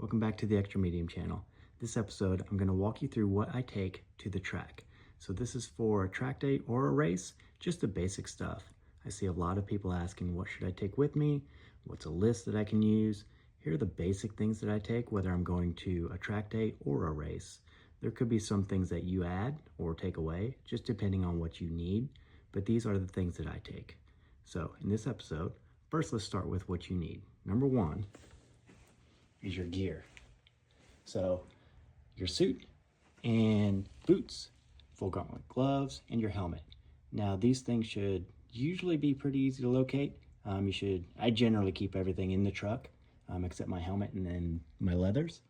Welcome back to the Extra Medium channel. This episode, I'm going to walk you through what I take to the track. So this is for a track day or a race, just the basic stuff. I see a lot of people asking, what should I take with me? What's a list that I can use? Here are the basic things that I take, whether I'm going to a track day or a race. There could be some things that you add or take away, just depending on what you need, but these are the things that I take. So in this episode, first let's start with what you need. Number one is your gear. So your suit and boots, full garment gloves, and your helmet. Now these things should usually be pretty easy to locate. I generally keep everything in the truck except my helmet and then my leathers,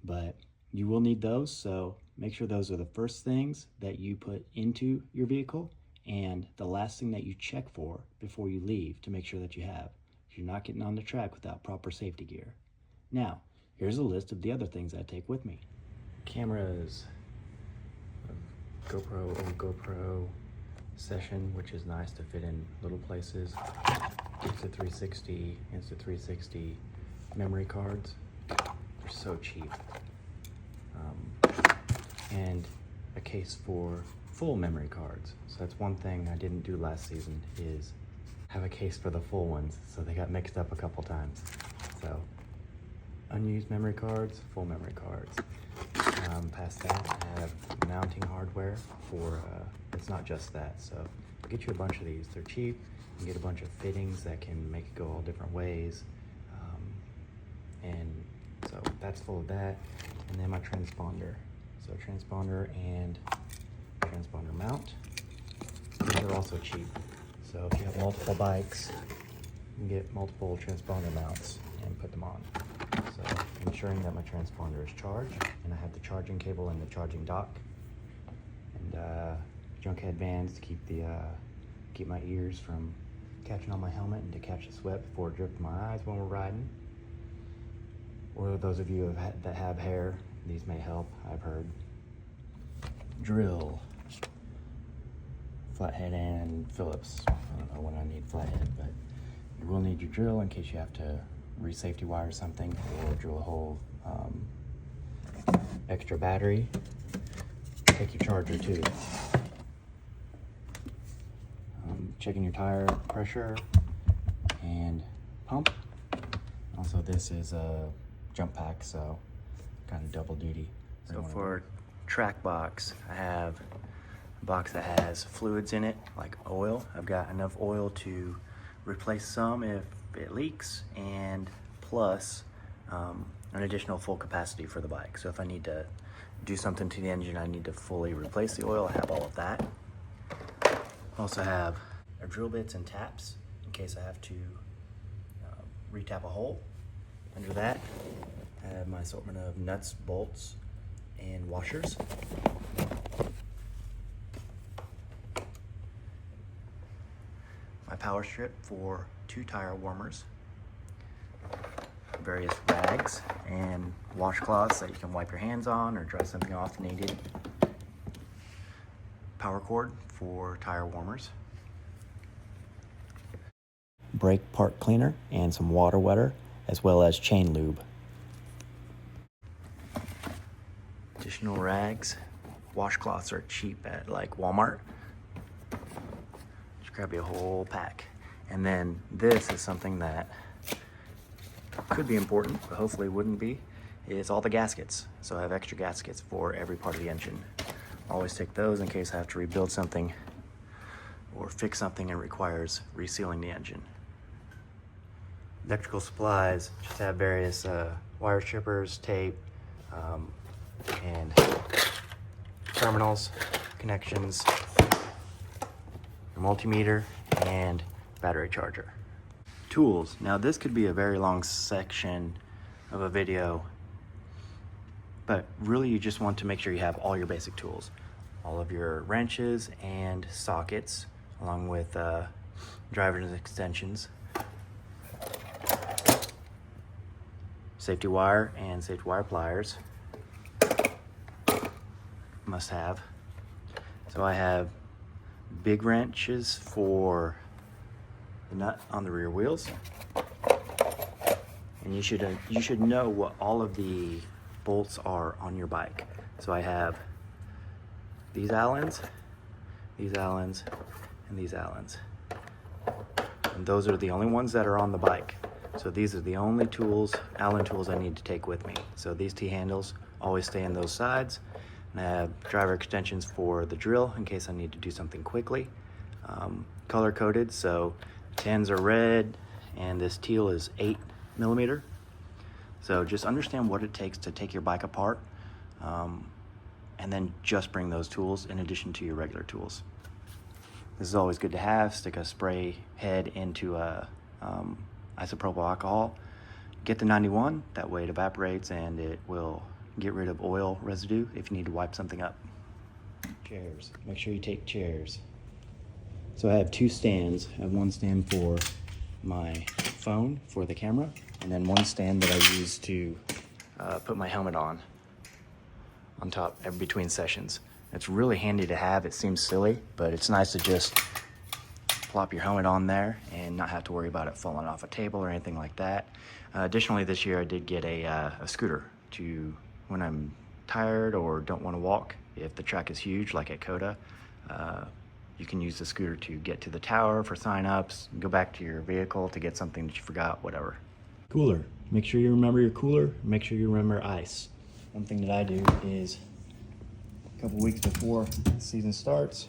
but you will need those. So make sure those are the first things that you put into your vehicle and the last thing that you check for before you leave to make sure that you have. You're not getting on the track without proper safety gear. Now, here's a list of the other things I take with me. Cameras, old GoPro Session, which is nice to fit in little places. Insta360 memory cards. They're so cheap. And a case for full memory cards. So that's one thing I didn't do last season, is have a case for the full ones. So they got mixed up a couple times. So unused memory cards, full memory cards. Past that, I have mounting hardware for, it's not just that. So get you a bunch of these. They're cheap. You can get a bunch of fittings that can make it go all different ways. And so that's full of that. And then my transponder. So transponder and transponder mount. These are also cheap. So if you have multiple bikes, you can get multiple transponder mounts and put them on. So ensuring that my transponder is charged and I have the charging cable and the charging dock, and junk headbands to keep my ears from catching on my helmet and to catch the sweat before it drips my eyes when we're riding. Or those of you that have hair, these may help, I've heard. Drill, flathead and Phillips. I don't know when I need flathead, but you will need your drill in case you have to re-safety wire something or drill a hole. Extra battery. Take your charger too. Checking your tire pressure and pump. Also, this is a jump pack, so kind of double duty. So for track box, I have a box that has fluids in it, like oil. I've got enough oil to replace some if it leaks, and plus an additional full capacity for the bike. So if I need to do something to the engine, I need to fully replace the oil, I have all of that. Also have our drill bits and taps in case I have to re-tap a hole. Under that, I have my assortment of nuts, bolts, and washers. My power strip for 2 tire warmers. Various rags and washcloths that you can wipe your hands on or dry something off needed. Power cord for tire warmers. Brake part cleaner and some water wetter, as well as chain lube. Additional rags. Washcloths are cheap at like Walmart. Just grab you a whole pack. And then this is something that could be important, but hopefully wouldn't be, is all the gaskets. So I have extra gaskets for every part of the engine. Always take those in case I have to rebuild something or fix something and requires resealing the engine. Electrical supplies, just have various wire strippers, tape, and terminals, connections, your multimeter, and battery charger. Tools. Now this could be a very long section of a video, but really you just want to make sure you have all your basic tools. All of your wrenches and sockets, along with driver's extensions, safety wire and safety wire pliers. Must have. So I have big wrenches for the nut on the rear wheels, And you should know what all of the bolts are on your bike. So I have these Allens, and these Allens. And those are the only ones that are on the bike. So these are the only tools, Allen tools, I need to take with me. So these T-handles always stay in those sides. And I have driver extensions for the drill in case I need to do something quickly. Color coded, so 10s are red and this teal is 8mm. So just understand what it takes to take your bike apart, and then just bring those tools in addition to your regular tools. This is always good to have. Stick a spray head into a isopropyl alcohol. Get the 91, that way it evaporates and it will get rid of oil residue if you need to wipe something up. Chairs, make sure you take chairs. So I have two stands. I have one stand for my phone for the camera, and then one stand that I use to put my helmet on top between sessions. It's really handy to have. It seems silly, but it's nice to just plop your helmet on there and not have to worry about it falling off a table or anything like that. Additionally, this year I did get a scooter to, when I'm tired or don't want to walk, if the track is huge like at Coda, you can use the scooter to get to the tower for sign-ups, go back to your vehicle to get something that you forgot, whatever. Cooler. Make sure you remember your cooler. Make sure you remember ice. One thing that I do is a couple weeks before the season starts,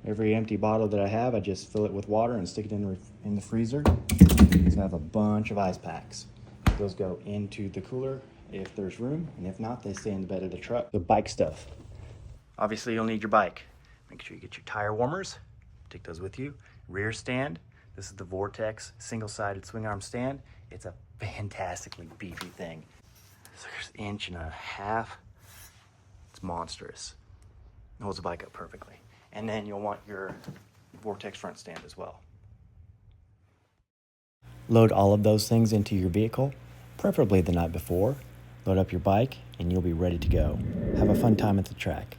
every empty bottle that I have, I just fill it with water and stick it in the freezer. So I have a bunch of ice packs. Those go into the cooler if there's room, and if not, they stay in the bed of the truck. The bike stuff. Obviously, you'll need your bike. Make sure you get your tire warmers. Take those with you. Rear stand. This is the Vortex single-sided swing arm stand. It's a fantastically beefy thing. It's like an 1.5 inches. It's monstrous. It holds the bike up perfectly. And then you'll want your Vortex front stand as well. Load all of those things into your vehicle, preferably the night before. Load up your bike and you'll be ready to go. Have a fun time at the track.